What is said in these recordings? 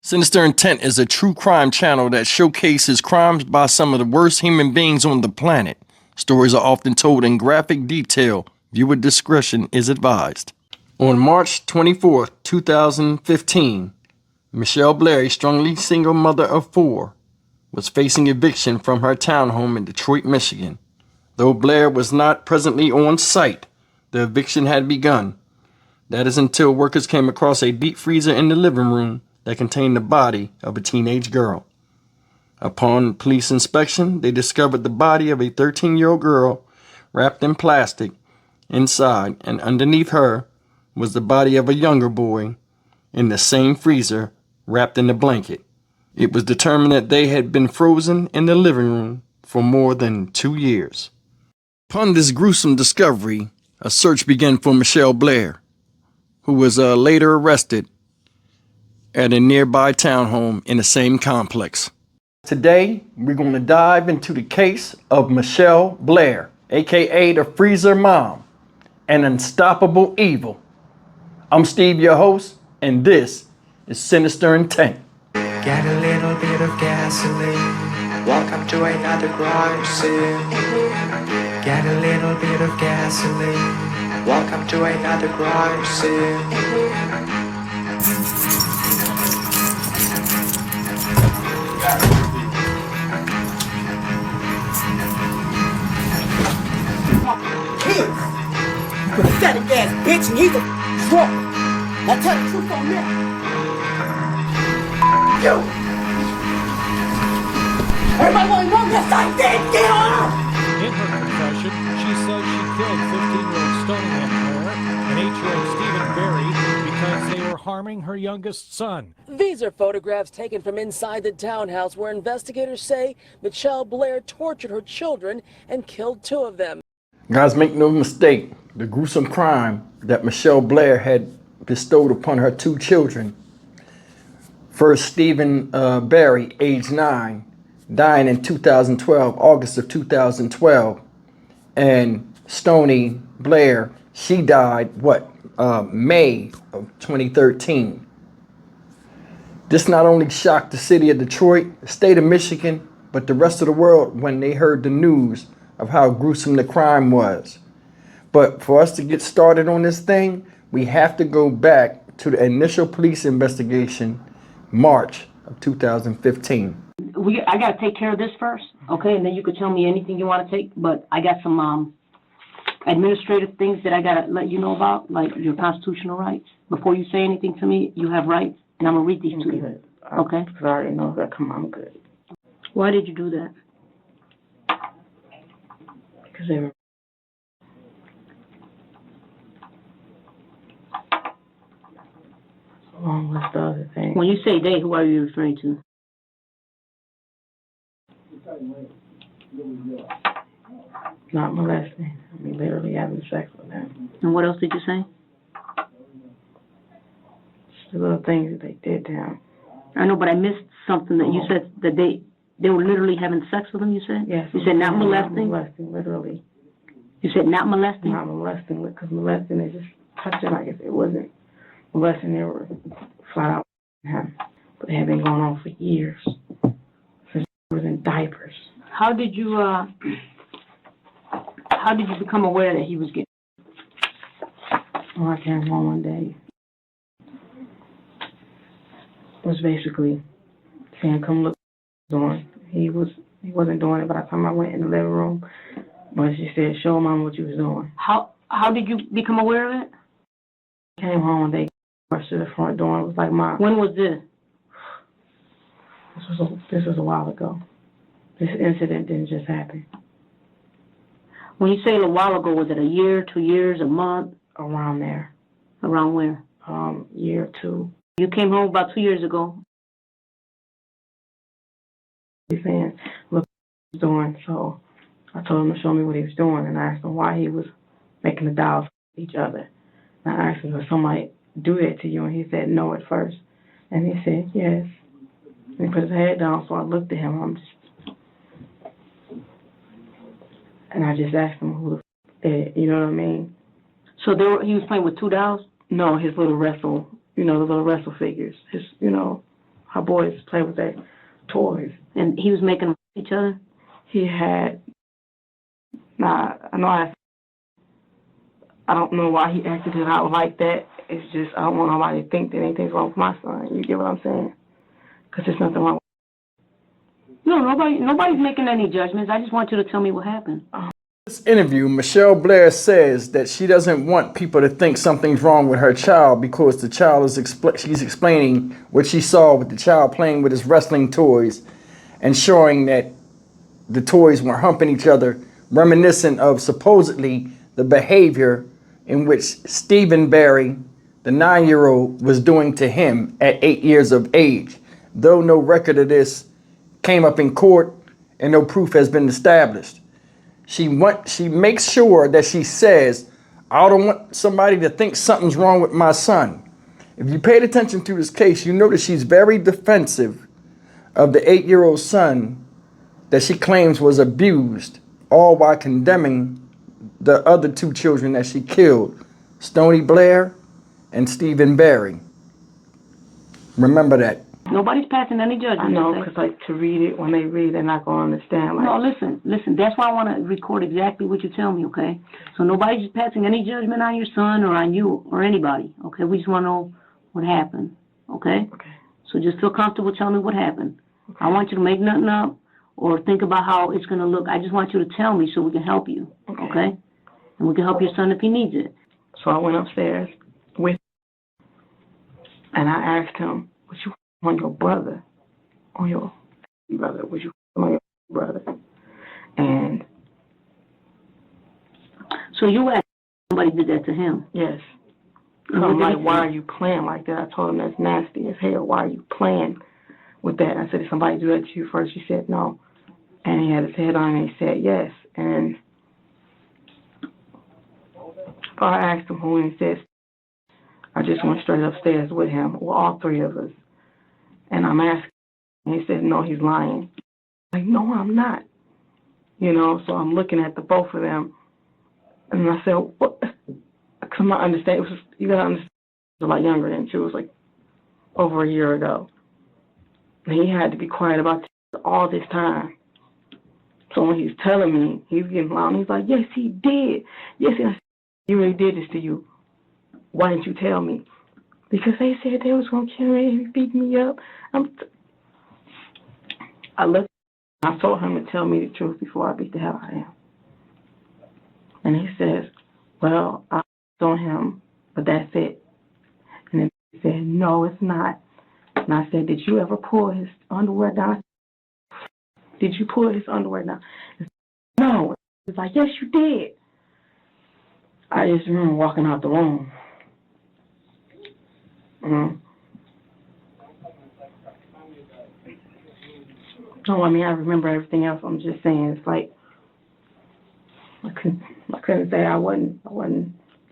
Sinister Intent is a true crime channel that showcases crimes by some of the worst human beings on the planet. Stories are often told in graphic detail. Viewer discretion is advised. On March 24, 2015, Mitchelle, Blair, a strongly single mother of 4, was facing eviction from her townhome in Detroit, Michigan. Though Blair was not presently on site, the eviction had begun. That is until workers came across a deep freezer in the living room that contained the body of a teenage girl. Upon police inspection, they discovered the body of a 13-year-old girl wrapped in plastic. Inside and underneath her was the body of a younger boy in the same freezer wrapped in a blanket. It was determined that they had been frozen in the living room for more than 2 years. Upon this gruesome discovery, a search began for Mitchelle Blair, who was later arrested at a nearby townhome in the same complex. Today, we're going to dive into the case of Mitchelle Blair, aka the Freezer Mom, an unstoppable evil. I'm Steve, your host, and this is Sinister Intent. Get a little bit of gasoline. Welcome to another crime scene. Get a little bit of gasoline. Welcome to another crime scene. Kids, you pathetic ass bitch, and he's a drunk. Now tell the truth on that. You. Everybody want to know this? I did. Get on. In her confession, she says she killed 15-year-old Stoni and Blair and 8-year-old Stephen Berry because they were harming her youngest son. These are photographs taken from inside the townhouse where investigators say Mitchelle Blair tortured her children and killed 2 of them. Guys, make no mistake, the gruesome crime that Mitchelle Blair had bestowed upon her 2 children. First, Stephen Berry, age 9, dying in 2012, August of 2012. And Stoni Blair, she died, May of 2013. This not only shocked the city of Detroit, the state of Michigan, but the rest of the world when they heard the news of how gruesome the crime was. But for us to get started on this thing, we have to go back to the initial police investigation, March of 2015. I gotta take care of this first, okay? And then you could tell me anything you want to take, but I got some administrative things that I gotta let you know about, like your constitutional rights. Before you say anything to me, you have rights, and I'm gonna read these to you. Okay? I already know that. Come on, I'm good. Why did you do that? Because they were. Along with the other thing. When you say they, who are you referring to? Not molesting. I mean, literally having sex with them. And what else did you say? Just the little things that they did to him. I know, but I missed something that you said that they were literally having sex with him, you said? Yes. You said not molesting? Not molesting, literally. You said not molesting? Not molesting, because molesting is just touching. Like if it wasn't molesting, they were flat out him. But they had been going on for years. Since he was in diapers. How did you become aware that he was getting? Well, I came home one day. It was basically saying, "Come look what he's doing." He wasn't doing it by the time I went in the living room. But she said, "Show Mom what you was doing." How did you become aware of it? I came home one day, rushed to the front door. It was like, "Mom." When was this? This was a while ago. This incident didn't just happen. When you say a while ago, was it a year, 2 years, a month? Around there. Around where? Year or 2. You came home about 2 years ago. He's saying, "Look what he's doing." So I told him to show me what he was doing, and I asked him why he was making the dolls for each other. And I asked him, "Did somebody do that to you?" And he said no at first. And he said, "Yes." And he put his head down, so I looked at him. And I just asked him who the you know what I mean? So he was playing with 2 dolls? No, his little wrestle, the little wrestle figures. His, how boys play with their toys. And he was making them each other? He had, I don't know why he acted it out like that. It's just, I don't want nobody to think that anything's wrong with my son. You get what I'm saying? Because there's nothing wrong. No, nobody's making any judgments. I just want you to tell me what happened. In this interview, Michelle Blair says that she doesn't want people to think something's wrong with her child because the child is she's explaining what she saw with the child playing with his wrestling toys and showing that the toys were humping each other, reminiscent of supposedly the behavior in which Stephen Barry, the 9-year-old, was doing to him at 8 years of age. Though no record of this came up in court and no proof has been established. She makes sure that she says, I don't want somebody to think something's wrong with my son. If you paid attention to this case, you know that she's very defensive of the 8-year-old son that she claims was abused, all while condemning the other 2 children that she killed, Stoni Blair and Stephen Barry. Remember that. Nobody's passing any judgment. I know, because like to read it, when they read, they're not going to understand. Like, no, listen. That's why I want to record exactly what you tell me, okay? So nobody's just passing any judgment on your son or on you or anybody, okay? We just want to know what happened, okay? Okay. So just feel comfortable telling me what happened. Okay. I want you to make nothing up or think about how it's going to look. I just want you to tell me so we can help you, okay? And we can help your son if he needs it. So I went upstairs with him, and I asked him, would you on your brother, on your brother, would you on your brother? And so you asked somebody did that to him? Yes. I'm like, why are you playing like that? I told him that's nasty as hell. Why are you playing with that? I said, did somebody do that to you first? He said no. And he had his head on and he said yes. And so I asked him who, and he said, I just went straight upstairs with him, well, all 3 of us. And I'm asking, and he said, no, he's lying. I'm like, no, I'm not. You know, so I'm looking at the both of them. And I said, what? Because I'm not understanding. You got to understand, I was a lot younger than she was, like, over a year ago. And he had to be quiet about all this time. So when he's telling me, he's getting loud. He's like, yes, he did. Yes, I said, he really did this to you. Why didn't you tell me? Because they said they was going to kill me and beat me up. I told him to tell me the truth before I beat the hell out of him. And he says, well, I on him, but that's it. And then he said, no, it's not. And I said, did you ever pull his underwear down? Did you pull his underwear down? Said, no. He was like, yes, you did. I just remember walking out the room. No, I mean, I remember everything else. I'm just saying, it's like, I couldn't say I wasn't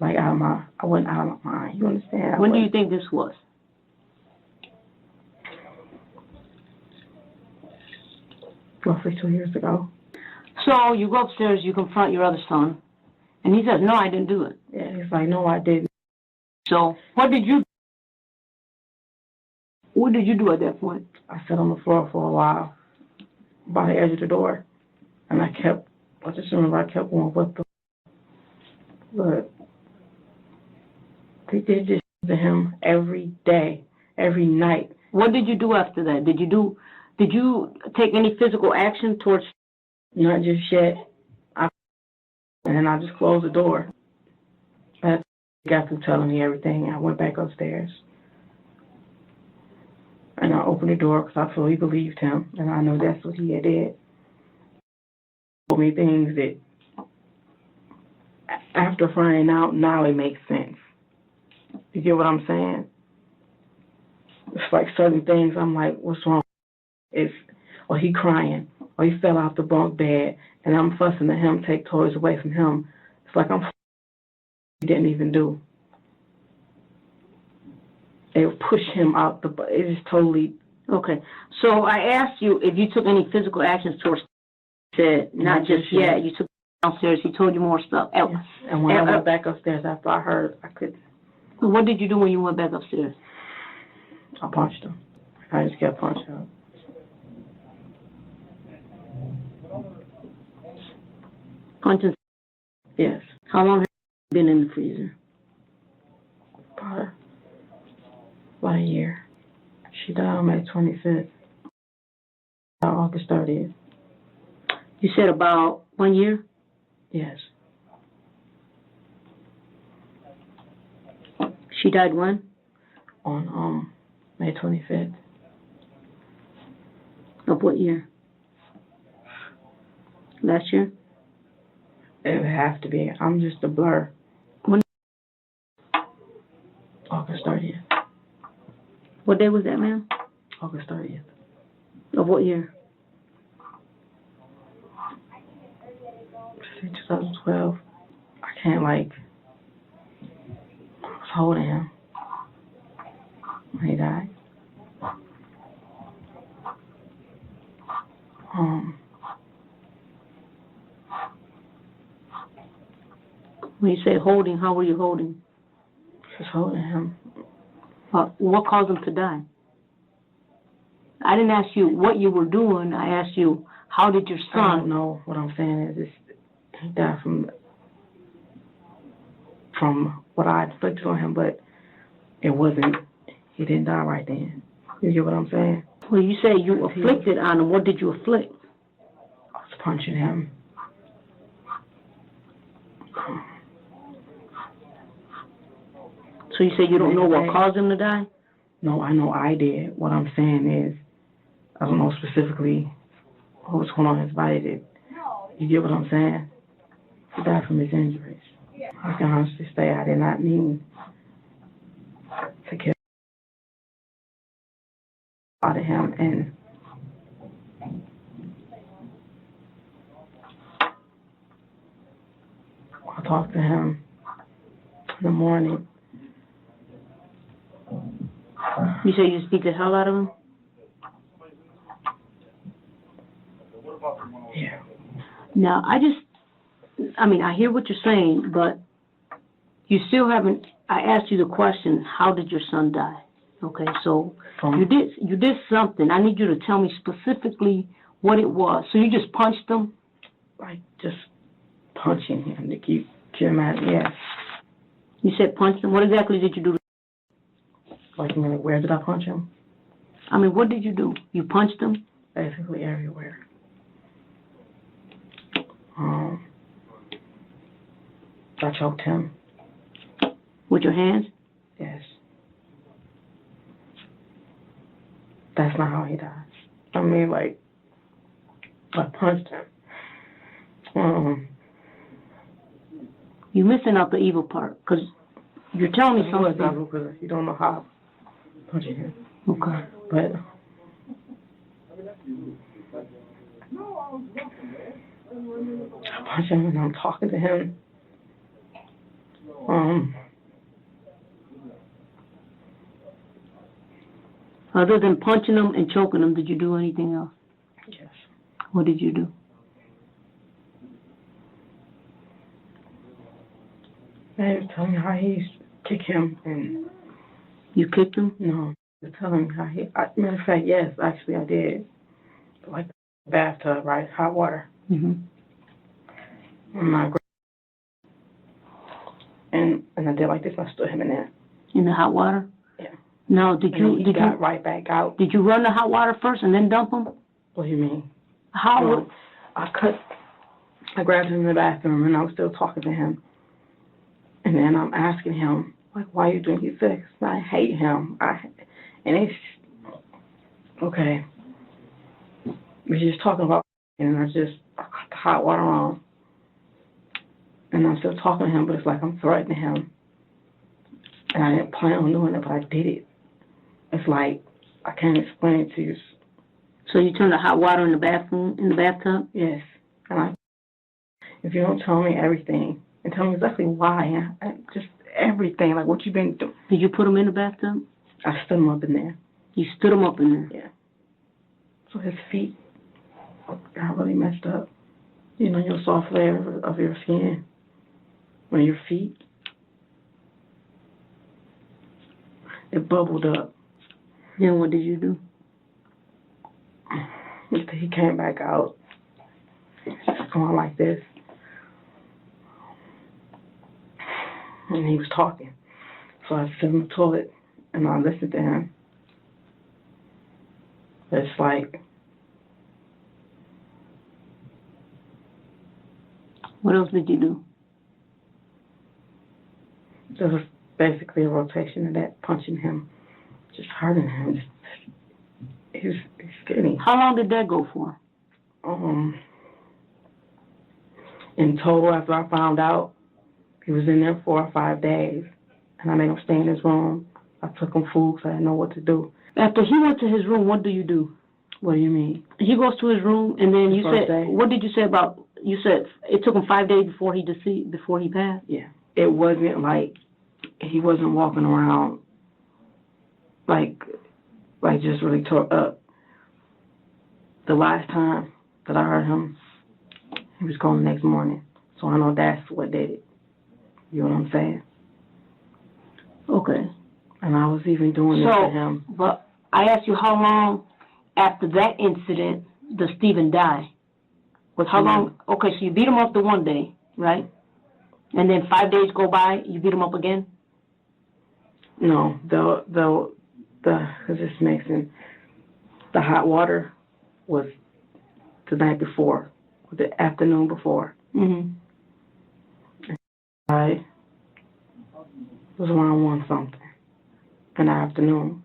like out of my mind. You understand? When do you think this was? Roughly 2 years ago. So you go upstairs, you confront your other son, and he says, no, I didn't do it. Yeah, he's like, no, I didn't. So what did you do at that point? I sat on the floor for a while by the edge of the door, and I just remember I kept going, what the But they did this to him every day, every night. What did you do after that? Did you take any physical action towards? Not just yet. And then I just closed the door. I got through telling me everything. I went back upstairs. And I opened the door because I fully believed him. And I know that's what he had did. He told me things that, after finding out, now it makes sense. You get what I'm saying? It's like certain things, I'm like, what's wrong? Or he crying, or he fell off the bunk bed, and I'm fussing at him, take toys away from him. It's like he didn't even do. They would push him out the bed. It is totally... Okay. So I asked you if you took any physical actions towards... Said, not just yet. You took downstairs. He told you more stuff. Yes. And when I went back upstairs after I heard, I could... What did you do when you went back upstairs? I punched him. I just got punched out. Punching. Yes. How long have you been in the freezer? About a year. She died on May 25th. August 30th. You said about 1 year? Yes. She died when? On May 25th. Of what year? Last year? It would have to be. I'm just a blur. When? August 30th. What day was that, ma'am? August 30th. Of what year? 2012. I can't, like, I was holding him when he died. When you say holding, how were you holding? Just holding him. What caused him to die? I didn't ask you what you were doing. I asked you, how did your son... I don't know. What I'm saying is he died from what I inflicted on him, but it wasn't, he didn't die right then. You get what I'm saying? Well, you say you afflicted on him. What did you afflict? I was punching him. So you say you don't know what caused him to die? No, I know I did. What I'm saying is, I don't know specifically what was going on in his body. You get what I'm saying? He died from his injuries. I can honestly say I did not mean to kill out of him, and I talked to him in the morning. You say you beat the hell out of him? Yeah. Now, I hear what you're saying, but you still haven't, I asked you the question, how did your son die? Okay, so you did something. I need you to tell me specifically what it was. So you just punched him? Like, just punching him to keep him at, yes. You said punched him? What exactly did you do? Like, where did I punch him? What did you do? You punched him? Basically everywhere. I choked him. With your hands? Yes. That's not how he died. I punched him. You're missing out the evil part, because you're telling me something. Because you don't know how I'm punching him. Okay. But I punch him and I'm talking to him. Other than punching him and choking him, did you do anything else? Yes. What did you do? Man, he was telling me how he used to kick him, and You kicked him? no, he was telling me how matter of fact, yes, actually I did. Like the bathtub, right? Hot water. Mm-hmm. And I did like this, I stood him in there. In the hot water? Yeah. No, He got right back out. Did you run the hot water first and then dump him? What do you mean? How? I grabbed him in the bathroom and I was still talking to him. And then I'm asking him, like, why are you doing his sex? I hate him. And it's, okay. We're just talking about, and I got the hot water on. And I'm still talking to him, but it's like I'm threatening him. And I didn't plan on doing it, but I did it. It's like, I can't explain it to you. So you turned the hot water in the bathtub? Yes. And if you don't tell me everything, and tell me exactly why, just everything, like what you've been doing. Did you put him in the bathtub? I stood him up in there. You stood him up in there? Yeah. So his feet got really messed up. You know, your soft layer of your skin. When your feet, it bubbled up. Then what did you do? He came back out, just going like this. And he was talking. So I sit in the toilet and I listened to him. It's like, What else did you do? it was basically a rotation of that, punching him, just hurting him. He was skinny. How long did that go for? In total, after I found out, he was in there 4 or 5 days, and I made him stay in his room. I took him food because I didn't know what to do. After he went to his room, what do you do? What do you mean? He goes to his room, and then you First said, day. what did you say about, you said it took him 5 days before he passed? Yeah. It wasn't like, he wasn't walking around like just really tore up. The last time that I heard him, he was gone the next morning. So I know that's what did it. You know what I'm saying? Okay. And I was even doing this to him. But I asked you how long after that incident does Stephen die? How long? Okay, so you beat him up the one day, right? And then 5 days go by, you beat him up again? No, because it's mixing. The hot water was the night before, the afternoon before. Mm-hmm. I was around 1 something in the afternoon.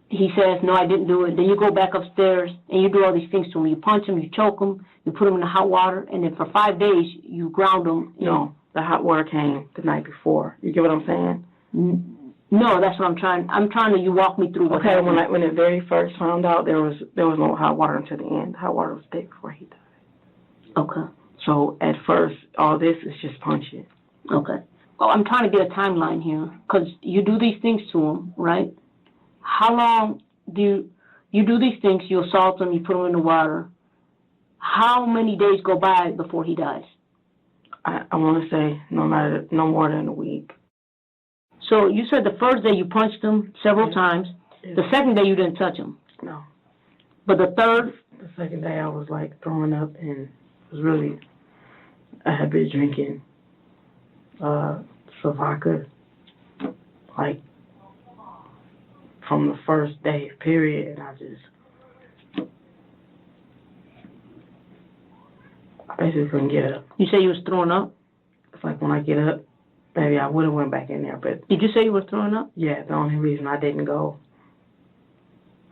He says, no, I didn't do it. Then you go back upstairs and you do all these things to him. You punch him, you choke him, you put him in the hot water, and then for 5 days you ground him. No, the hot water came the night before. You get what I'm saying? No, that's what I'm trying to, you walk me through what Okay, happened. when it very first found out, there was no hot water until the end. The hot water was the day before he died. Okay. So at first, all this is just punching. Okay. Oh, I'm trying to get a timeline here, because you do these things to him, right? How long do you do these things? You assault him, you put him in the water. How many days go by before he dies? I want to say no more than a week. So you said the first day you punched him several times. Yeah. The second day you didn't touch him. No. But the third? The second day I was like throwing up and it was really, I had been drinking vodka, like from the first day period, and I basically couldn't get up. You say you was throwing up? It's like when I get up, maybe I would have went back in there, but... Did you say you were throwing up? Yeah, the only reason I didn't go,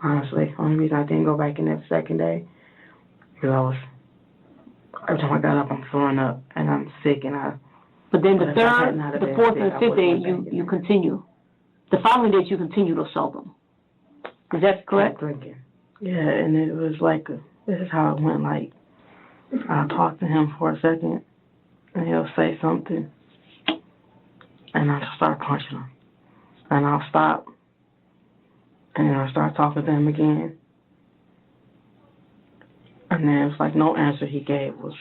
honestly, only reason I didn't go back in there the second day, because every time I got up, I'm throwing up, and I'm sick, and But then the third, the fourth, and the fifth day, you continue. The following days, you continue to assault them. Is that correct? Drinking. Yeah, and it was like, this is how it went, like, I'll talk to him for a second, and he'll say something, and I'll start punching him. And I'll stop, and then I'll start talking to him again. And then it's like no answer he gave was,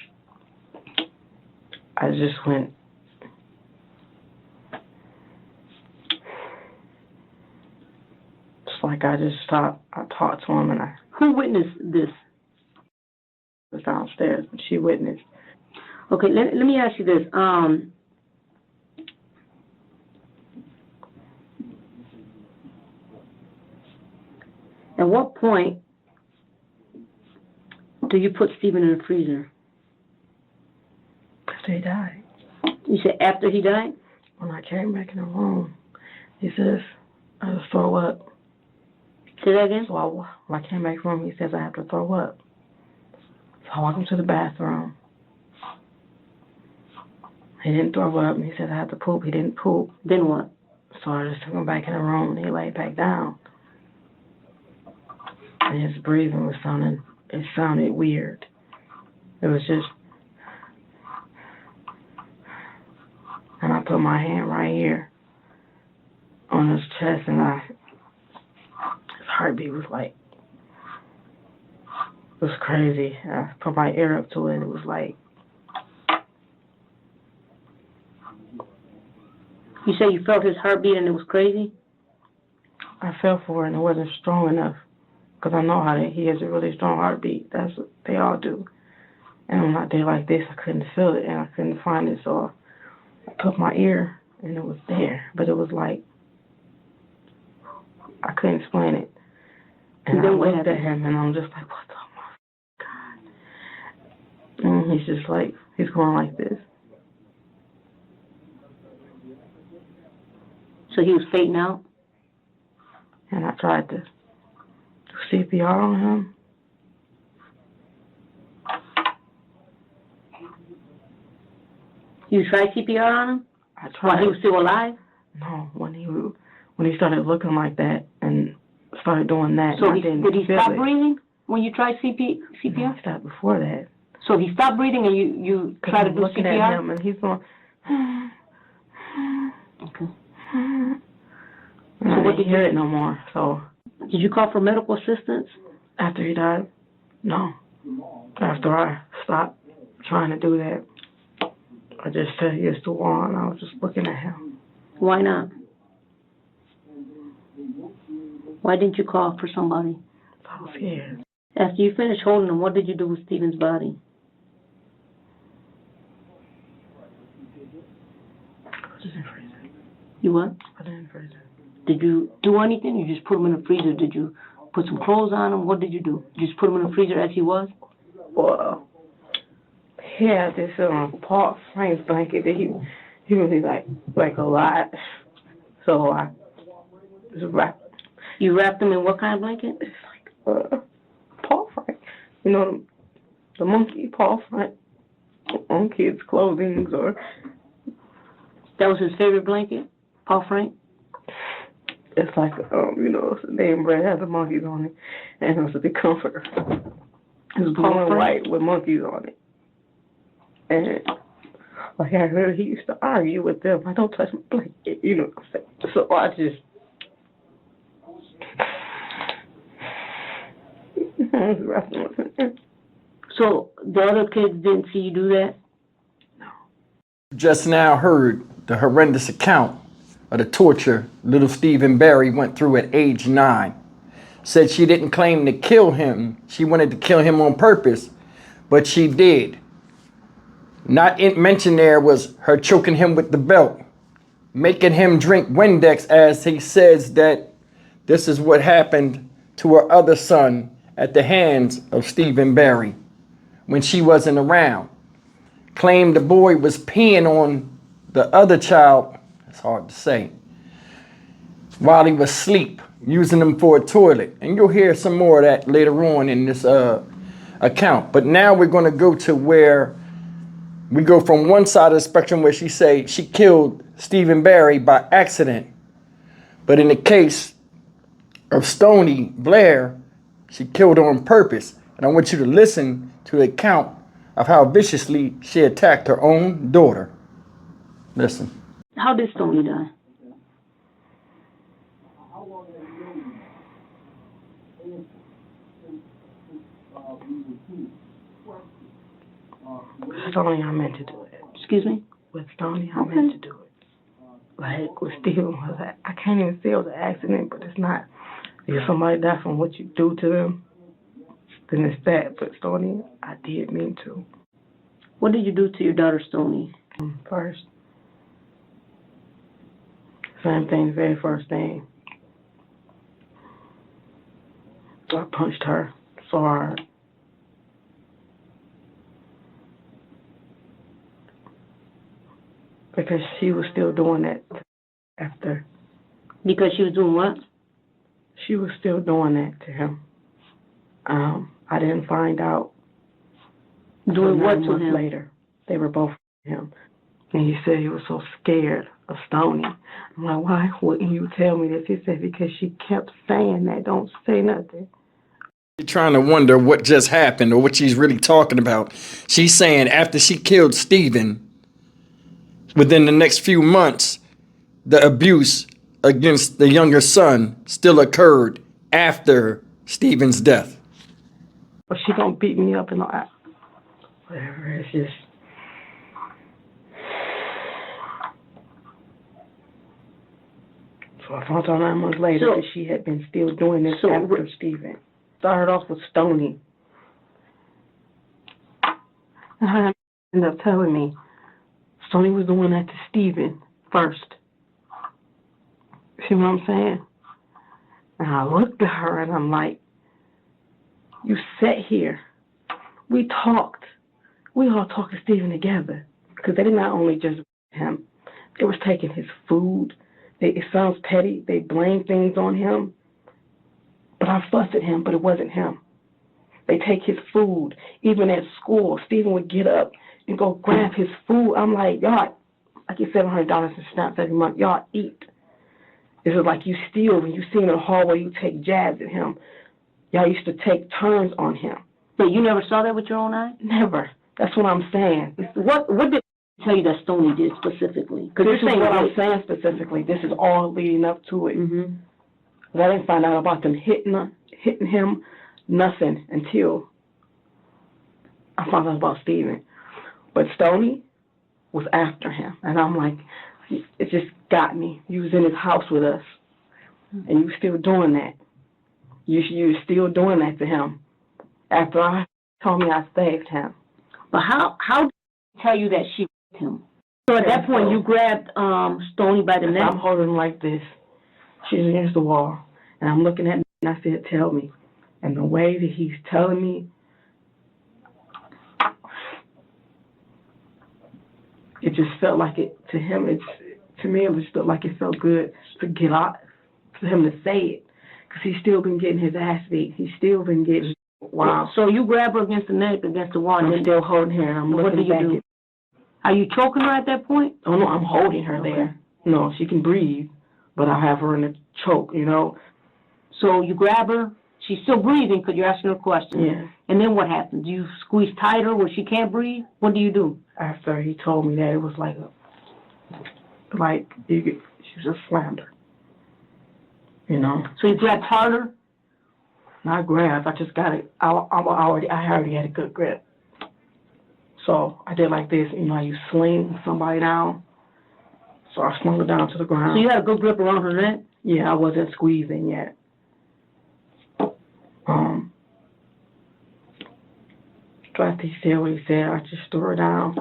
I just went, it's like I just stopped, I talked to him, and Who witnessed this? was downstairs, but she witnessed. Okay, let me ask you this. At what point do you put Stephen in the freezer? After he died. You said after he died? When I came back in the room, he says, I just throw up. Say that again? So when I came back in the room, he says I have to throw up. So I walked him to the bathroom. He didn't throw up, and he said I had to poop. He didn't poop. Then what? So I just took him back in the room, and he laid back down. And his breathing was sounded weird. It was just, and I put my hand right here on his chest, and his heartbeat was like, it was crazy. I put my ear up to it, and it was like, You say you felt his heartbeat and it was crazy? I fell for it, and it wasn't strong enough because I know how he has a really strong heartbeat. That's what they all do. And on a day like this, I couldn't feel it and I couldn't find it, so I took my ear and it was there, but it was like I couldn't explain it. And I looked at him and I'm just like, what the God? And he's just like, he's going like this. So he was fading out? And I tried to do CPR on him. You tried CPR on him? I tried. While he was still alive? No, when he started looking like that and started doing that. So did he stop breathing when you tried CPR? No, he stopped before that. So he stopped breathing and you tried to do looking CPR? at him and he's going. Okay. So I didn't hear it no more. So did you call for medical assistance? After he died? No. After I stopped trying to do that, I just said he was too long. I was just looking at him. Why not? Why didn't you call for somebody? I was scared. After you finished holding him, what did you do with Stephen's body? Put it in the freezer. You what? Put it in the freezer. Did you do anything? You just put him in the freezer? Did you put some clothes on him? What did you do? You just put him in the freezer as he was? Well, he had this Paul Frank's blanket that he really like a lot. So I just wrapped. You wrapped him in what kind of blanket? It's like Paul Frank. You know the monkey Paul Frank on kids' clothing or. That was his favorite blanket, Paul Frank? It's like, it's a name brand, it has the monkeys on it, and it was a big comforter. It's blue and white with monkeys on it. And, like, I heard he used to argue with them, I don't touch my blanket, you know what I'm saying? So I just, I was wrestling with him. So the other kids didn't see you do that? No. Just now heard the horrendous account of the torture little Stephen Barry went through at age 9. Said she didn't claim to kill him. She wanted to kill him on purpose, but she did. Not mentioned there was her choking him with the belt, making him drink Windex, as he says that this is what happened to her other son at the hands of Stephen Barry when she wasn't around. Claimed the boy was peeing on the other child, it's hard to say, while he was asleep, using him for a toilet. And you'll hear some more of that later on in this account. But now we're going to go to where we go from one side of the spectrum where she say she killed Stephen Barry by accident. But in the case of Stoni, Blair, she killed her on purpose. And I want you to listen to the account of how viciously she attacked her own daughter. Listen. How did Stoni die? Stoni, I meant to do it. Excuse me? With Stoni, I meant to do it. Like with Steven, I can't even say it was an accident, but it's not. If somebody dies from what you do to them, then it's that. But Stoni, I did mean to. What did you do to your daughter, Stoni? First, same thing, the very first thing. I punched her so hard. Because she was still doing that after. Because she was doing what? She was still doing that to him. I didn't find out. Doing what to 9 months him? later. They were both him. And he said he was so scared of Stoni. I'm like, why wouldn't you tell me this? He said, because she kept saying that. Don't say nothing. You're trying to wonder what just happened or what she's really talking about. She's saying after she killed Stephen, within the next few months, the abuse against the younger son still occurred after Stephen's death. But she gonna beat me up and all that. Whatever, it's just. So I found out 9 months later that she had been still doing this after Stephen. started off with Stoni. And I ended up telling me Stoni was doing that to Steven first. See what I'm saying? And I looked at her and I'm like, you sat here. We talked. We all talked to Steven together. Because they did not only just him. They was taking his food. It sounds petty. They blamed things on him. But I fussed at him, but it wasn't him. They take his food. Even at school, Steven would get up and go grab his food. I'm like, y'all, I get $700 in snaps every month. Y'all eat. This is like you steal. When you see him in the hallway, you take jabs at him. Y'all used to take turns on him. But you never saw that with your own eyes? Never. That's what I'm saying. What did they tell you that Stoni did specifically? Because this is what I'm saying specifically. This is all leading up to it. Mm-hmm. I didn't find out about them hitting him, nothing, until I found out about Steven. But Stoni was after him. And I'm like, it just got me. You was in his house with us, and you were still doing that. You were still doing that to him after I told me I saved him. But how did she tell you that she raped him? So at that point, you grabbed Stoni by the neck? I'm holding him like this. She's against the wall, and I'm looking at me, and I said, tell me. And the way that he's telling me, it just felt like it, to him, to me, it just felt like it felt good to get out, for him to say it. Because he's still been getting his ass beat. He's still been getting, wow. So you grab her against the neck, against the wall. I'm still holding her, and I'm looking what do you back do? Are you choking her at that point? Oh, no, I'm holding her there. No, she can breathe, but I have her in a choke, you know. So you grab her. She's still breathing because you're asking her questions. Yeah. And then what happens? Do you squeeze tighter where she can't breathe? What do you do? After he told me that, it was like she just slammed her. You know. So you grabbed harder? Not grab. I just got it. I already had a good grip. So I did like this. You know how you sling somebody down. So I slung her down to the ground. So you had a good grip around her neck? Yeah, I wasn't squeezing yet. So after he said what he said, I just threw her down.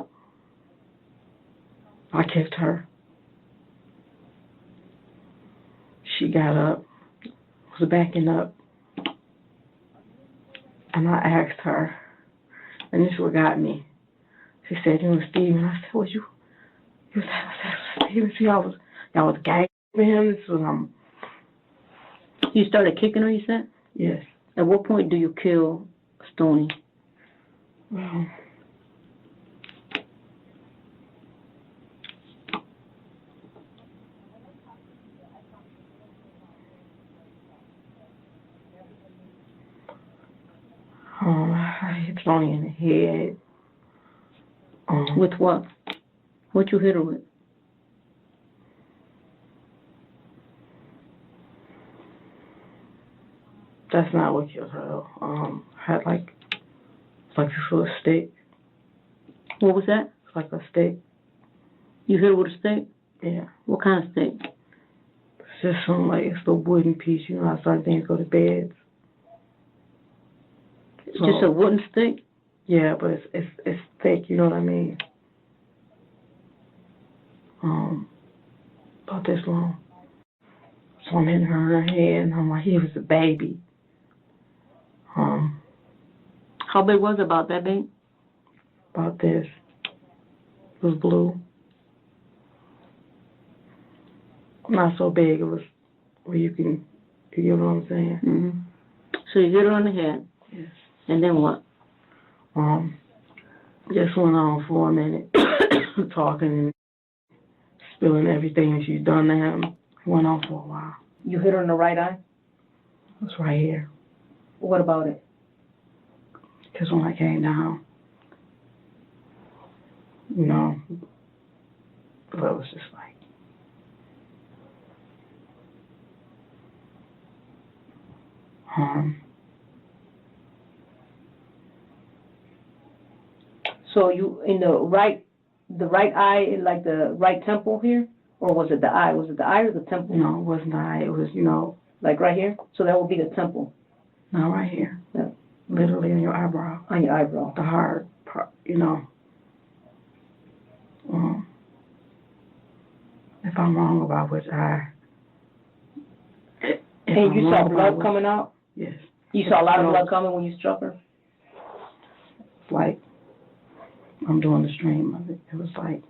I kicked her. She got up, was backing up, and I asked her, and this is what got me. She said, you know, Steven. I said, was you was Steven? See, y'all was gagging him. This was, You started kicking her, you said? Yes. At what point do you kill Stoni? Well, I hit Stoni in the head. With what? What you hit her with? That's not what killed her though. Had like this little stick. What was that? It's like a stick. You hit her with a stick? Yeah. What kind of stick? It's just some it's a wooden piece. You know how certain things go to beds. It's just a wooden stick? Yeah, but it's thick. You know what I mean? About this long. So I'm hitting her in her head, and I'm like, he was a baby. How big was it? About that big? About this. It was blue. Not so big. It was where you get what I'm saying? Mm-hmm. So you hit her on the head. Yes. And then what? Just went on for a minute, talking and spilling everything that she's done to him. It went on for a while. You hit her in the right eye? It was right here. What about it? Because when I came down, you know, but it was just like, So you in the right eye, like the right temple here, or was it the eye? Was it the eye or the temple? No, it wasn't the eye. It was, you know, like right here. So that would be the temple. No, right here. Yeah. Literally on your eyebrow. On your eyebrow. The hard part, you know. If I'm wrong about which eye. And you saw blood coming out? Yes. You saw a lot of blood coming when you struck her? Like, I'm doing the stream of it. It was like.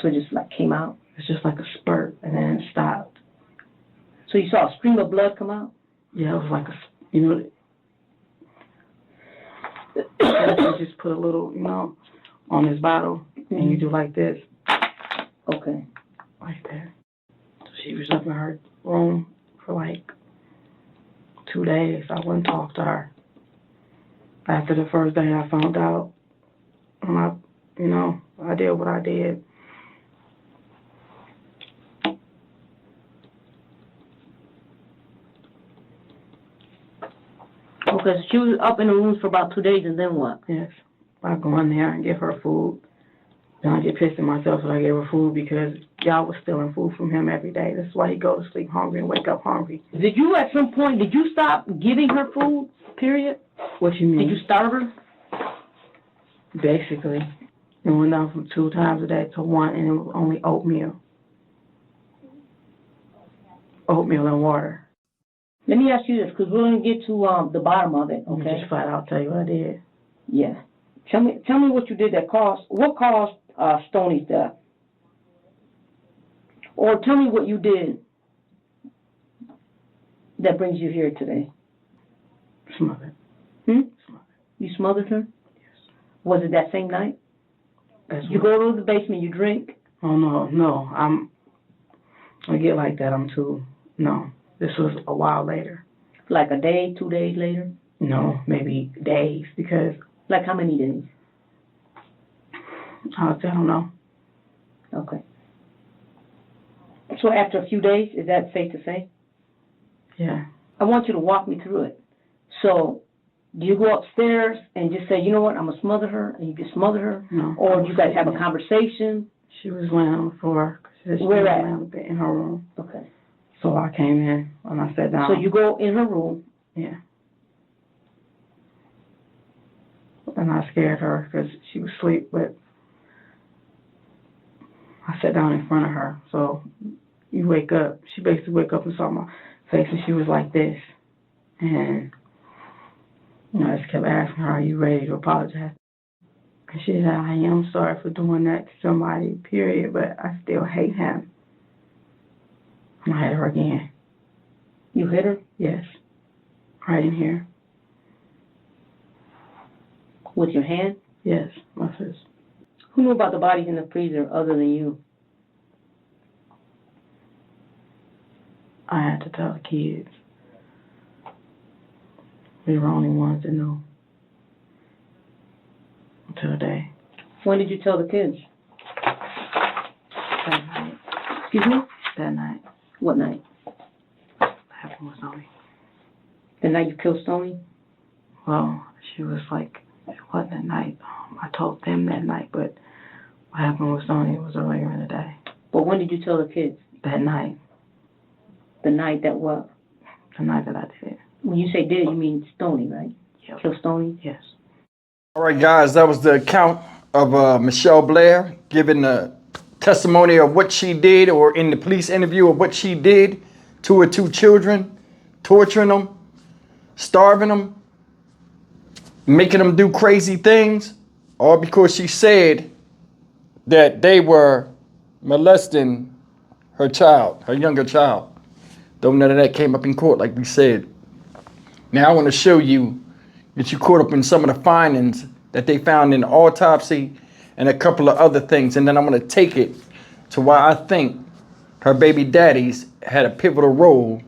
So it just like came out? It's just like a spurt, and then it stopped. So you saw a stream of blood come out? Yeah, it was like you know, you just put a little, you know, on this bottle, and you do like this. Okay. Like that. So she was up in her room for like 2 days. I wouldn't talk to her. After the first day I found out, and I did what I did. Okay, so she was up in the rooms for about 2 days, and then what? Yes. I go in there and give her food. Then I get pissed at myself that I gave her food because y'all was stealing food from him every day. That's why he go to sleep hungry and wake up hungry. Did you at some point, did you stop giving her food, period? What you mean? Did you starve her? Basically. It went down from 2 times a day to 1, and it was only oatmeal. Oatmeal and water. Let me ask you this, because we're going to get to the bottom of it, okay? Just flat out tell you what I did. Yeah. Tell me what you did what caused Stoni's death? Or tell me what you did that brings you here today. Smothered. Smothered. You smothered her? Yes. Was it that same night? You go to the basement, you drink? Oh, no. I get like that, no. This was a while later. Like a day, 2 days later? No, maybe days, because... Like how many days? I don't know. Okay. So after a few days, is that safe to say? Yeah. I want you to walk me through it. So, do you go upstairs and just say, you know what, I'm going to smother her, and you just smother her? No. Or do you guys have a conversation? She was laying on the floor. Where at? In her room. Okay. So I came in and I sat down. So you go in her room. Yeah. And I scared her because she was asleep, but I sat down in front of her. So you wake up. She basically wake up and saw my face, and she was like this. And I just kept asking her, are you ready to apologize? And she said, I am sorry for doing that to somebody, period, but I still hate him. And I hit her again. You hit her? Yes. Right in here. With your hand? Yes, my fist. Who knew about the bodies in the freezer other than you? I had to tell the kids. We were the only ones that knew. Until today. When did you tell the kids? That night. Excuse me? That night. What night? What happened with Stoni? The night you killed Stoni? Well, she was like, it wasn't that night. I told them that night, but what happened with Stoni was earlier in the day. But when did you tell the kids? That night. The night that what? The night that I did. When you say did, you mean Stoni, right? Yep. Kill Stoni? Yes. All right, guys, that was the account of Michelle Blair giving the testimony of what she did, or in the police interview of what she did to her 2 children, torturing them, starving them, making them do crazy things, all because she said that they were molesting her child, her younger child. Though none of that came up in court, like we said. Now I want to show you that you caught up in some of the findings that they found in the autopsy and a couple of other things. And then I'm going to take it to why I think her baby daddies had a pivotal role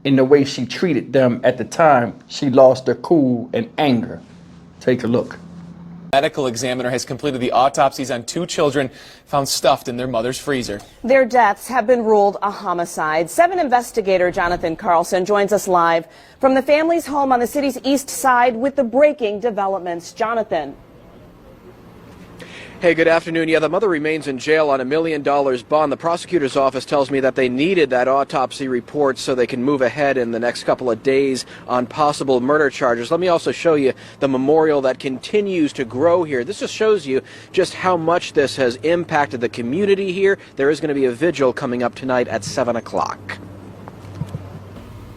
in the way she treated them at the time she lost her cool and anger. Take a look. Medical examiner has completed the autopsies on 2 children found stuffed in their mother's freezer. Their deaths have been ruled a homicide. 7 investigator Jonathan Carlson joins us live from the family's home on the city's east side with the breaking developments. Jonathan. Hey, good afternoon. Yeah, the mother remains in jail on $1 million bond. The prosecutor's office tells me that they needed that autopsy report so they can move ahead in the next couple of days on possible murder charges. Let me also show you the memorial that continues to grow here. This just shows you just how much this has impacted the community here. There is going to be a vigil coming up tonight at 7 o'clock.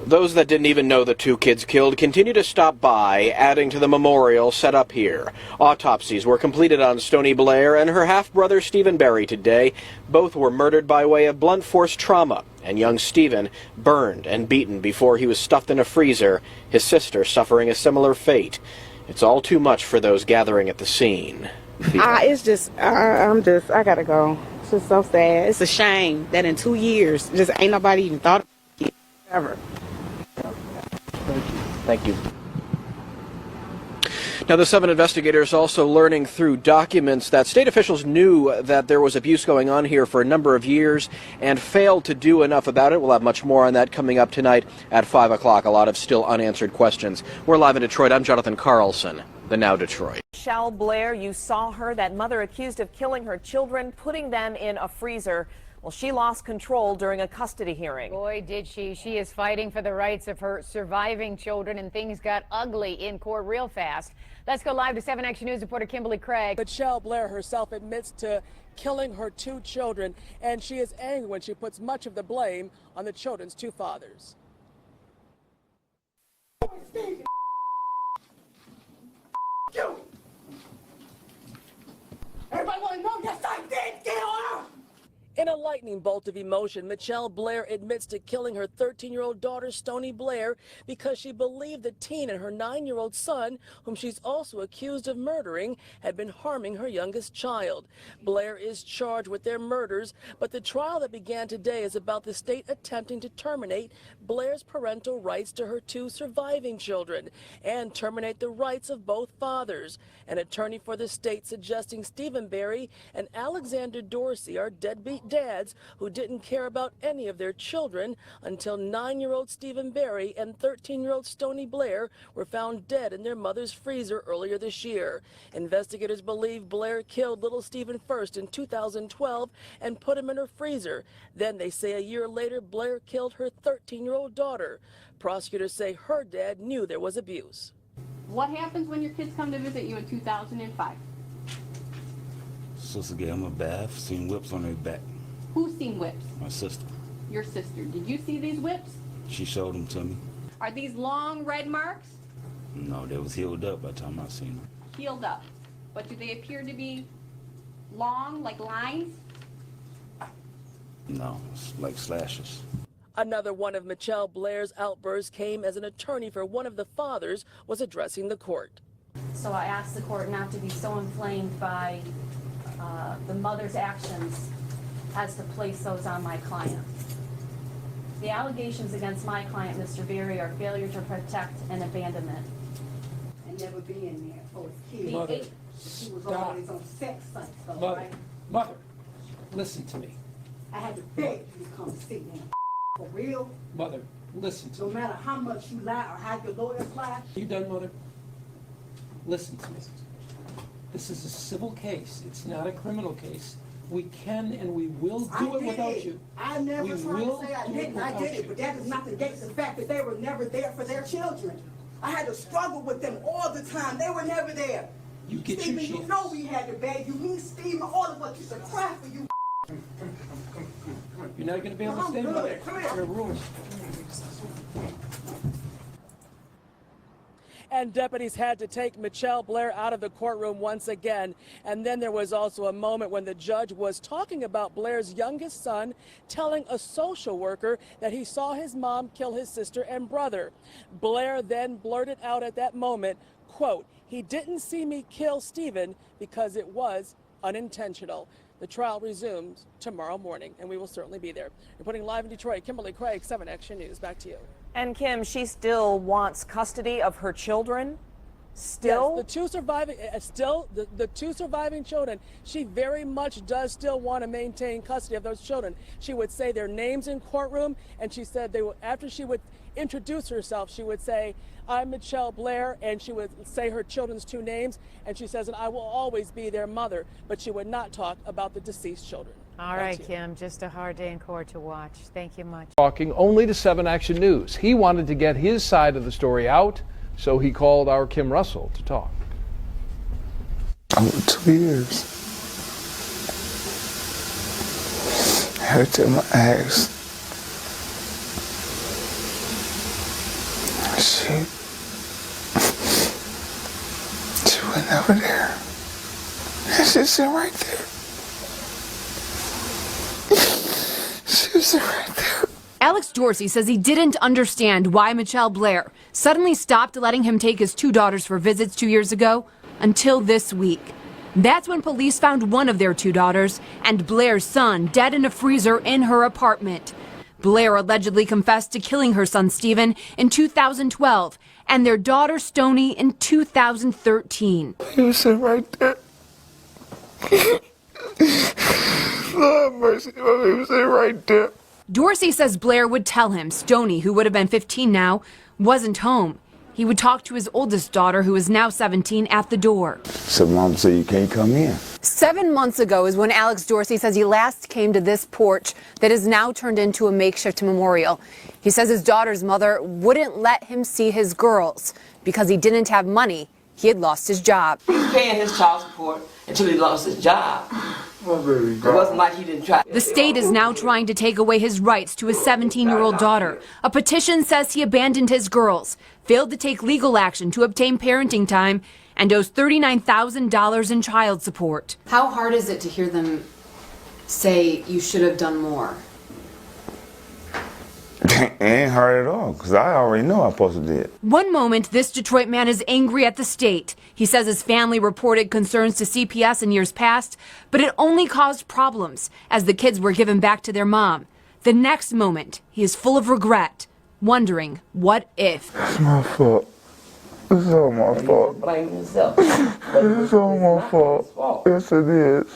Those that didn't even know the two kids killed continue to stop by, adding to the memorial set up here. Autopsies were completed on Stoni Blair and her half-brother Stephen Berry today. Both were murdered by way of blunt force trauma, and young Stephen burned and beaten before he was stuffed in a freezer, his sister suffering a similar fate. It's all too much for those gathering at the scene. I gotta go. It's just so sad. It's a shame that in 2 years, just ain't nobody even thought of it ever. Thank you. Now, the 7 investigators also learning through documents that state officials knew that there was abuse going on here for a number of years and failed to do enough about it. We'll have much more on that coming up tonight at 5 o'clock. A lot of still unanswered questions. We're live in Detroit. I'm Jonathan Carlson, the Now Detroit. Mitchelle Blair, you saw her, that mother accused of killing her children, putting them in a freezer. Well, she lost control during a custody hearing. Boy, did she. She is fighting for the rights of her surviving children, and things got ugly in court real fast. Let's go live to 7 Action News reporter Kimberly Craig. Mitchelle Blair herself admits to killing her 2 children, and she is angry when she puts much of the blame on the children's 2 fathers. Everybody want to know? Yes, I did kill her! In a lightning bolt of emotion, Mitchelle Blair admits to killing her 13-year-old daughter, Stoni Blair, because she believed the teen and her 9-year-old son, whom she's also accused of murdering, had been harming her youngest child. Blair is charged with their murders, but the trial that began today is about the state attempting to terminate Blair's parental rights to her 2 surviving children and terminate the rights of both fathers. An attorney for the state suggesting Stephen Berry and Alexander Dorsey are deadbeat dads who didn't care about any of their children until 9-year-old Stephen Berry and 13-year-old Stoni Blair were found dead in their mother's freezer earlier this year. Investigators believe Blair killed little Stephen first in 2012 and put him in her freezer. Then they say a year later Blair killed her 13-year-old daughter. Prosecutors say her dad knew there was abuse. What happens when your kids come to visit you in 2005? Sister gave him a bath, seen whips on his back. Who's seen whips? My sister. Your sister. Did you see these whips? She showed them to me. Are these long red marks? No, they was healed up by the time I seen them. Healed up. But do they appear to be long, like lines? No, it's like slashes. Another one of Mitchelle Blair's outbursts came as an attorney for one of the fathers was addressing the court. So I asked the court not to be so inflamed by the mother's actions as to place those on my client. The allegations against my client, Mr. Berry, are failure to protect and abandonment. And never being there for his kids. Mother, He was stop. always on sex sites, though, Mother, right? mother, listen to me. I had to beg you to come see me. For real? Mother, listen to No me. matter how much you lie or how your lawyers lie. You done, mother? Listen to me. This is a civil case. It's not a criminal case. We can and we will do it without you. I never We tried will to say I do it didn't. I without did you. it, but that does not negate the fact that they were never there for their children. I had to struggle with them all the time. They were never there. You get Stephen, your you know we had to beg you. Me, Stephen, all of us used to cry for you. You're not going to be able to stay, mother. There are rules. And deputies had to take Mitchelle Blair out of the courtroom once again. And then there was also a moment when the judge was talking about Blair's youngest son, telling a social worker that he saw his mom kill his sister and brother. Blair then blurted out at that moment, quote, "He didn't see me kill Stephen because it was unintentional." The trial resumes tomorrow morning, and we will certainly be there. Reporting live in Detroit, Kimberly Craig, 7 Action News. Back to you. And Kim, she still wants custody of her children? Still? Yes, the 2 surviving, the 2 surviving children. She very much does still want to maintain custody of those children. She would say their names in courtroom, and she said they would, after she would, introduce herself, she would say, "I'm Mitchelle Blair," and she would say her children's 2 names, and she says, "And I will always be their mother," but she would not talk about the deceased children. All right, Kim, just a hard day in court to watch. Thank you much. Talking only to 7 Action News. He wanted to get his side of the story out, so he called our Kim Russell to talk. 2 years. I had to tell my ex. She was never there. And she's sitting right there. She was sitting right there. Alex Dorsey says he didn't understand why Mitchelle Blair suddenly stopped letting him take his 2 daughters for visits 2 years ago until this week. That's when police found one of their 2 daughters and Blair's son dead in a freezer in her apartment. Blair allegedly confessed to killing her son Stephen in 2012 and their daughter Stoni in 2013. He was sitting right there. Lord mercy, he was sitting right there. Dorsey says Blair would tell him Stoni, who would have been 15 now, wasn't home. He would talk to his oldest daughter, who is now 17, at the door. So Mom said you can't come in. 7 months ago is when Alex Dorsey says he last came to this porch that is now turned into a makeshift memorial. He says his daughter's mother wouldn't let him see his girls because he didn't have money. He had lost his job. He was paying his child support until he lost his job. It wasn't like he didn't try. The state is now trying to take away his rights to his 17-year-old daughter. A petition says he abandoned his girls, failed to take legal action to obtain parenting time, and owes $39,000 in child support. How hard is it to hear them say you should have done more? It ain't hard at all, because I already know I'm supposed to do it. One moment, this Detroit man is angry at the state. He says his family reported concerns to CPS in years past, but it only caused problems as the kids were given back to their mom. The next moment, he is full of regret, wondering what if. It's my fault. It's all my fault. Blame yourself. It's all my fault. Yes, it is.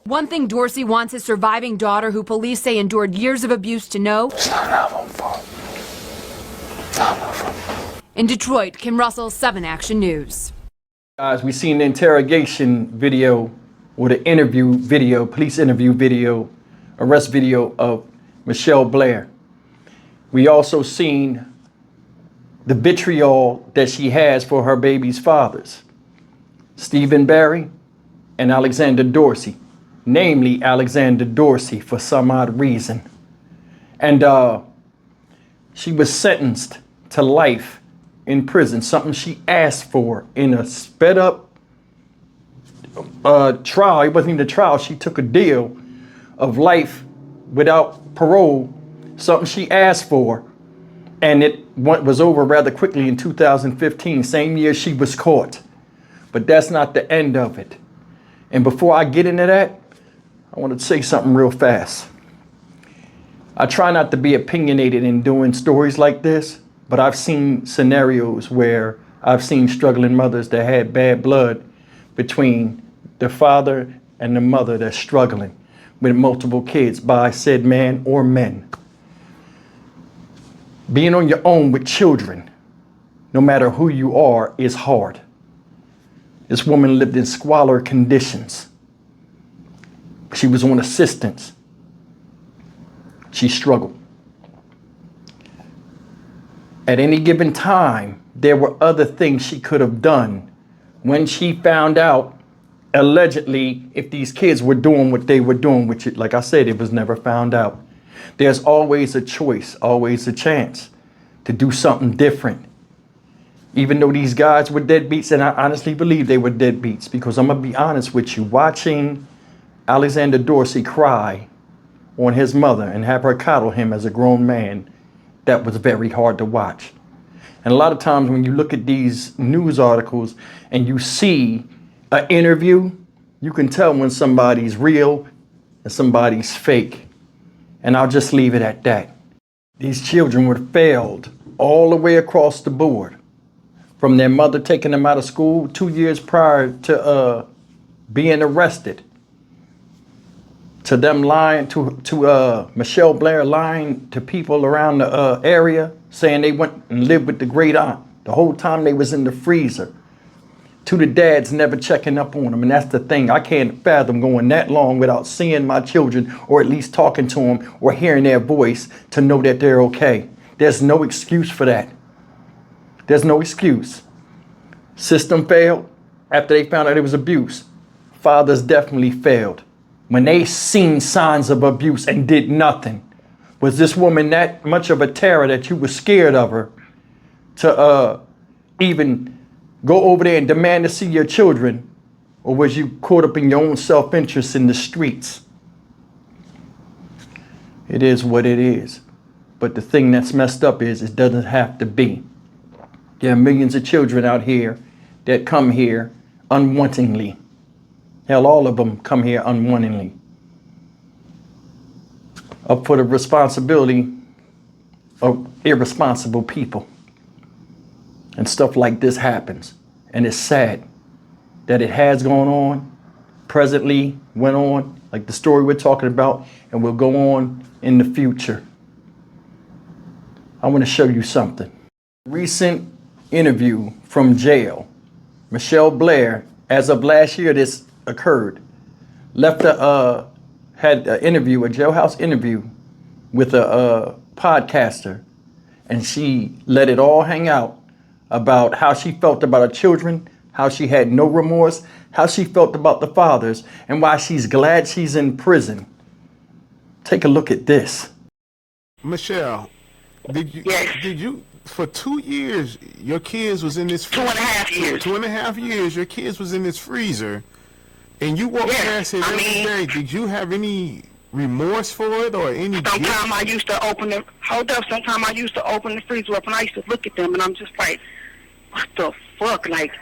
One thing Dorsey wants his surviving daughter, who police say endured years of abuse, to know. It's not our fault. Not my fault. In Detroit, Kim Russell, 7 Action News. Guys, we seen the interrogation video or the interview video, police interview video, arrest video of Mitchelle Blair. We also seen the vitriol that she has for her baby's fathers, Stephen Barry and Alexander Dorsey, namely Alexander Dorsey for some odd reason. And she was sentenced to life in prison, something she asked for in a sped up trial. It wasn't even a trial. She took a deal of life without parole, something she asked for. And it was over rather quickly in 2015, same year she was caught. But that's not the end of it. And before I get into that, I want to say something real fast. I try not to be opinionated in doing stories like this, but I've seen scenarios where I've seen struggling mothers that had bad blood between the father and the mother that's struggling with multiple kids by said man or men. Being on your own with children, no matter who you are, is hard. This woman lived in squalor conditions. She was on assistance. She struggled. At any given time, there were other things she could have done when she found out, allegedly, if these kids were doing what they were doing, which, like I said, it was never found out. There's always a choice, always a chance to do something different. Even though these guys were deadbeats, and I honestly believe they were deadbeats, because I'm going to be honest with you, watching Alexander Dorsey cry on his mother and have her coddle him as a grown man, that was very hard to watch. And a lot of times when you look at these news articles and you see an interview, you can tell when somebody's real and somebody's fake. And I'll just leave it at that. These children were failed all the way across the board. From their mother taking them out of school 2 years prior to being arrested. to them lying, to Michelle Blair lying to people around the area, saying they went and lived with the great aunt the whole time they was in the freezer, to the dads never checking up on them. And that's the thing. I can't fathom going that long without seeing my children, or at least talking to them or hearing their voice to know that they're okay. There's no excuse for that. There's no excuse. System failed after they found out it was abuse. Fathers definitely failed when they seen signs of abuse and did nothing. Was this woman that much of a terror that you were scared of her to even go over there and demand to see your children? Or was you caught up in your own self-interest in the streets? It is what it is. But the thing that's messed up is it doesn't have to be. There are millions of children out here that come here unwantingly. Hell, all of them come here unwantingly. Up for the responsibility of irresponsible people. And stuff like this happens. And it's sad that it has gone on, presently went on, like the story we're talking about, and will go on in the future. I want to show you something. Recent interview from jail. Michelle Blair, as of last year this occurred, had an interview, a jailhouse interview with a podcaster, and she let it all hang out about how she felt about her children, how she had no remorse, how she felt about the fathers, and why she's glad she's in prison. Take a look at this. Michelle, did you for 2 years your kids was in this 2.5 years. 2.5 years your kids was in this freezer, and you walked past it every day. Did you have any remorse for it or any Sometimes I used to open the Sometimes I used to open the freezer up and I used to look at them and I'm just like, what the fuck? Like,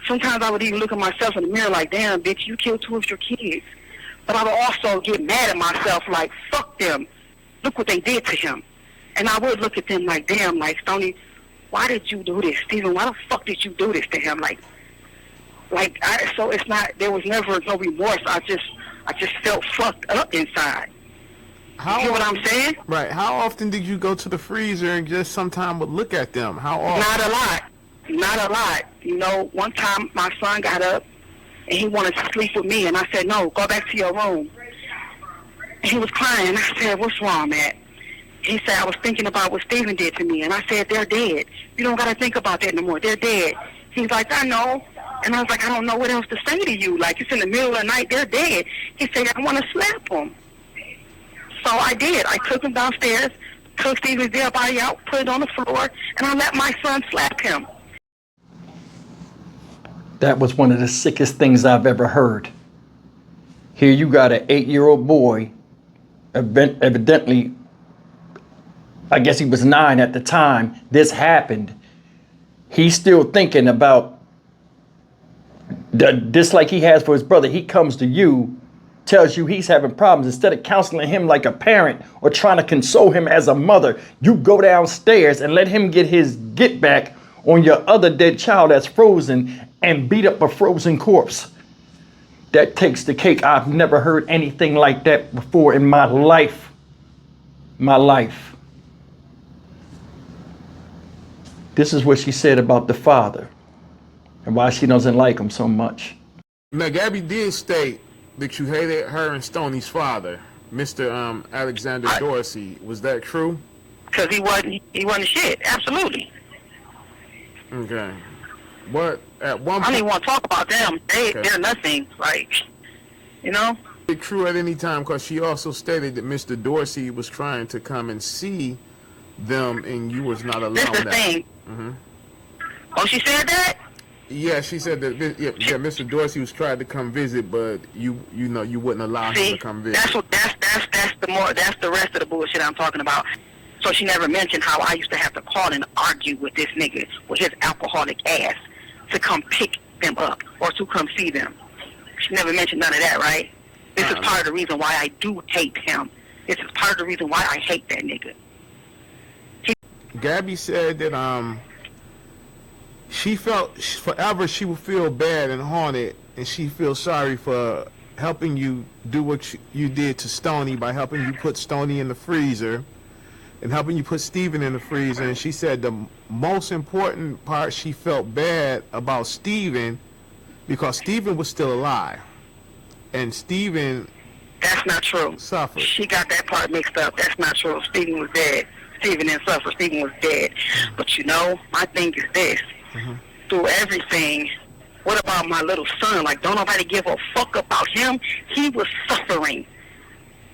sometimes I would even look at myself in the mirror like, damn, bitch, you killed 2 of your kids. But I would also get mad at myself like, fuck them. Look what they did to him. And I would look at them like, damn, like, Stoni, why did you do this? Steven, why the fuck did you do this to him? So it's not, there was never no remorse. I just felt fucked up inside. You hear what I'm saying? Right. How often did you go to the freezer and just sometime would look at them? How often? Not a lot. You know, one time my son got up and he wanted to sleep with me, and I said, no, go back to your room. And he was crying. I said, what's wrong, Matt? He said, I was thinking about what Steven did to me. And I said, they're dead. You don't got to think about that no more. They're dead. He's like, I know. And I was like, I don't know what else to say to you. Like, it's in the middle of the night. They're dead. He said, I want to slap them. So I did. I took him downstairs, took Steven's dead body out, put it on the floor, and I let my son slap him. That was one of the sickest things I've ever heard. Here you got an 8-year-old boy, evidently, I guess he was 9 at the time this happened. He's still thinking about the dislike he has for his brother. He comes to you, tells you he's having problems. Instead of counseling him like a parent or trying to console him as a mother, you go downstairs and let him get his get back on your other dead child that's frozen and beat up a frozen corpse. That takes the cake. I've never heard anything like that before in my life. This is what she said about the father and why she doesn't like him so much. Now, Gabby did state that you hated her and Stoni's father, Mr. Alexander Dorsey. Was that true? Because he wasn't shit. Absolutely. Okay. But at one point, I don't even want to talk about them. They're nothing. Like, you know? Is it true at any time? Because she also stated that Mr. Dorsey was trying to come and see them, and you was not allowing that. That's the thing. Mm-hmm. Oh, she said that? Yeah, she said that. Yeah, Mr. Dorsey was trying to come visit, but you wouldn't allow him to come visit. That's the rest of the bullshit I'm talking about. So she never mentioned how I used to have to call and argue with this nigga with his alcoholic ass to come pick them up or to come see them. She never mentioned none of that, right? This is part of the reason why I do hate him. This is part of the reason why I hate that nigga. Gabby said that she felt forever she would feel bad and haunted, and she feels sorry for helping you do what you did to Stoni by helping you put Stoni in the freezer and helping you put Steven in the freezer. And she said the most important part, she felt bad about Steven because Steven was still alive. And Steven... That's not true. Suffered. She got that part mixed up. That's not true. Steven was dead. Steven didn't suffer. Steven was dead. But you know, my thing is this. Through everything, what about my little son? Like, don't nobody give a fuck about him? He was suffering.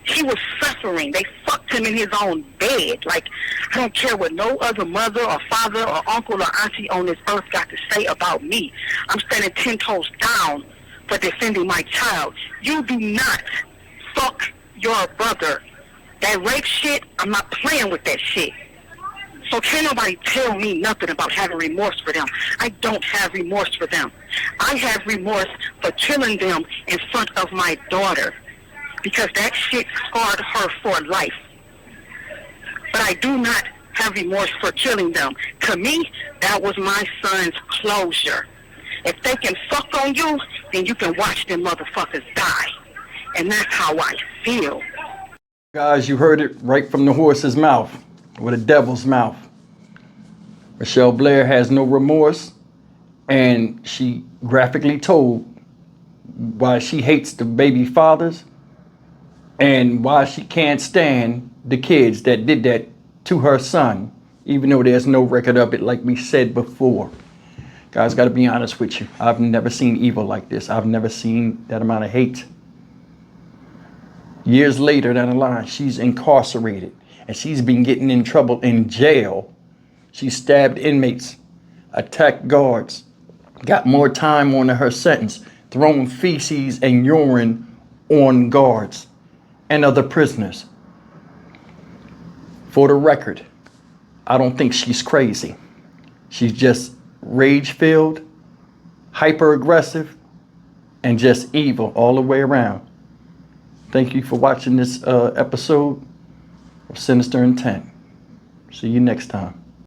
He was suffering. They fucked him in his own bed. Like, I don't care what no other mother or father or uncle or auntie on this earth got to say about me. I'm standing 10 toes down for defending my child. You do not fuck your brother. That rape shit, I'm not playing with that shit. So can't nobody tell me nothing about having remorse for them. I don't have remorse for them. I have remorse for killing them in front of my daughter because that shit scarred her for life. But I do not have remorse for killing them. To me, that was my son's closure. If they can fuck on you, then you can watch them motherfuckers die. And that's how I feel. Guys, you heard it right from the horse's mouth, or the devil's mouth. Michelle Blair has no remorse, and she graphically told why she hates the baby fathers and why she can't stand the kids that did that to her son, even though there's no record of it like we said before. Guys, got to be honest with you. I've never seen evil like this. I've never seen that amount of hate. Years later down the line, she's incarcerated and she's been getting in trouble in jail. She stabbed inmates, attacked guards, got more time on her sentence, thrown feces and urine on guards and other prisoners. For the record, I don't think she's crazy. She's just rage-filled, hyper-aggressive, and just evil all the way around. Thank you for watching this episode of Sinister Intent. See you next time.